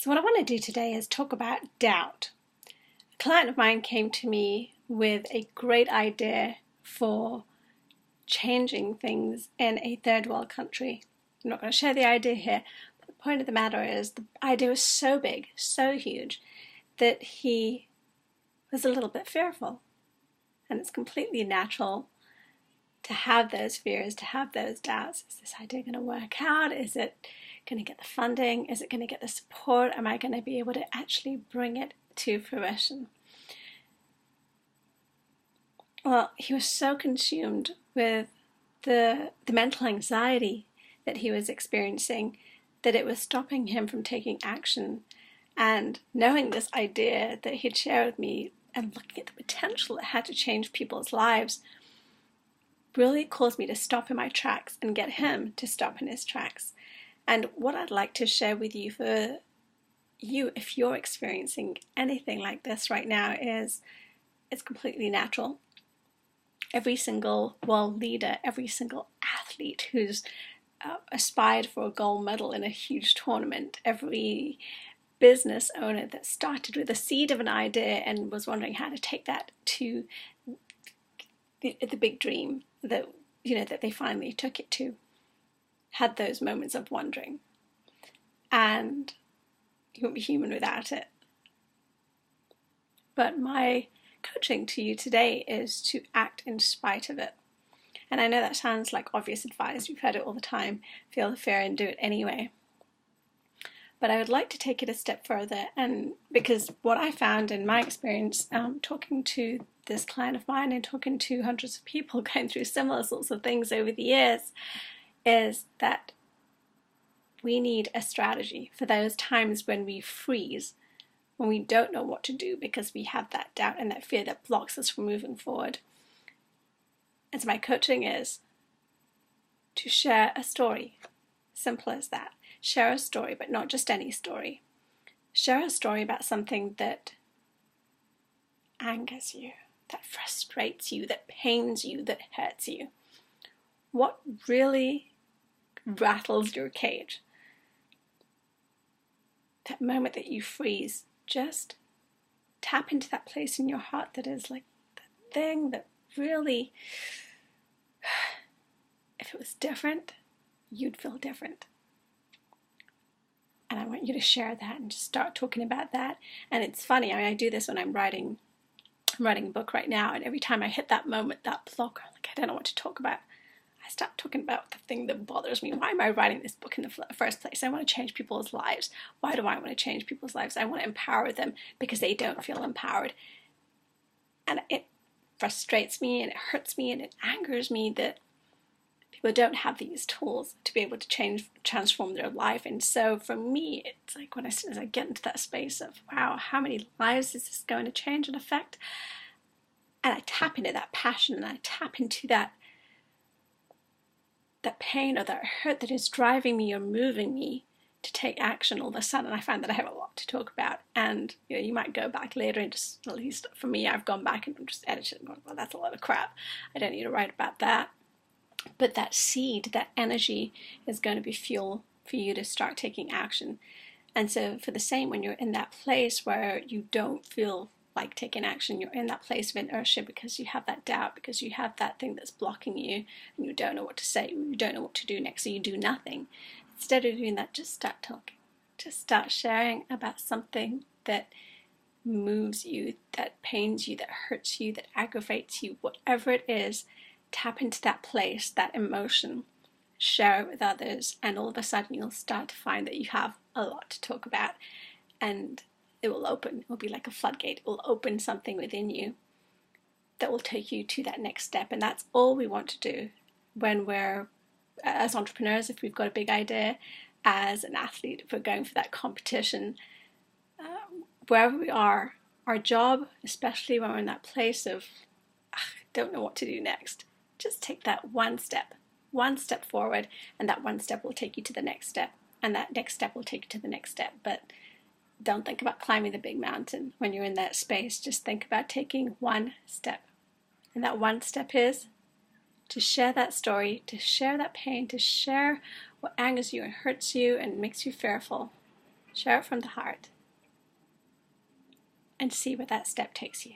So what I want to do today is talk about doubt. A client of mine came to me with a great idea for changing things in a third world country. I'm not going to share the idea here, but the point of the matter is the idea was so big, so huge, that he was a little bit fearful. And it's completely natural to have those fears, to have those doubts. Is this idea going to work out? Is it going to get the funding? Is it going to get the support? Am I going to be able to actually bring it to fruition? Well, he was so consumed with the mental anxiety that he was experiencing that it was stopping him from taking action. And knowing this idea that he'd shared with me and looking at the potential it had to change people's lives really caused me to stop in my tracks and get him to stop in his tracks. And what I'd like to share with you for you, if you're experiencing anything like this right now, is it's completely natural. Every single world leader, every single athlete who's aspired for a gold medal in a huge tournament, every business owner that started with a seed of an idea and was wondering how to take that to the big dream that that they finally took it to, had those moments of wondering. And you won't be human without it. But my coaching to you today is to act in spite of it. And I know that sounds like obvious advice. You've heard it all the time. Feel the fear and do it anyway. But I would like to take it a step further, and because what I found in my experience talking to this client of mine and talking to hundreds of people going through similar sorts of things over the years is that we need a strategy for those times when we freeze, when we don't know what to do because we have that doubt and that fear that blocks us from moving forward. And so my coaching is to share a story. Simple as that. Share a story, but not just any story. Share a story about something that angers you, that frustrates you, that pains you, that hurts you. What really rattles your cage? That moment that you freeze, just tap into that place in your heart that is like that thing that really, if it was different, you'd feel different. And I want you to share that and just start talking about that. And it's funny, I do this when I'm writing a book right now, and every time I hit that moment, that block, I'm like, I don't know what to talk about. I start talking about the thing that bothers me. Why am I writing this book in the first place? I want to change people's lives. Why do I want to change people's lives? I want to empower them because they don't feel empowered. And it frustrates me and it hurts me and it angers me that people don't have these tools to be able to transform their life. And so for me, it's like as I get into that space of, wow, how many lives is this going to change and affect? And I tap into that passion and I tap into that pain or that hurt that is driving me or moving me to take action. All of a sudden, I find that I have a lot to talk about. And you might go back later and just, at least for me, I've gone back and I'm just edited and going, well, that's a lot of crap. I don't need to write about that. But that seed, that energy is going to be fuel for you to start taking action. And so for the same, when you're in that place where you don't feel like taking action, you're in that place of inertia because you have that doubt, because you have that thing that's blocking you and you don't know what to say, you don't know what to do next, so you do nothing. Instead of doing that, just start talking. Just start sharing about something that moves you, that pains you, that hurts you, that aggravates you, whatever it is. Tap into that place, that emotion, share it with others, and all of a sudden you'll start to find that you have a lot to talk about, and it will open. It will be like a floodgate. It will open something within you that will take you to that next step. And that's all we want to do when we're, as entrepreneurs, if we've got a big idea, as an athlete, if we're going for that competition, wherever we are, our job, especially when we're in that place of, don't know what to do next, just take that one step forward, and that one step will take you to the next step, and that next step will take you to the next step. But don't think about climbing the big mountain when you're in that space. Just think about taking one step. And that one step is to share that story, to share that pain, to share what angers you and hurts you and makes you fearful. Share it from the heart and see where that step takes you.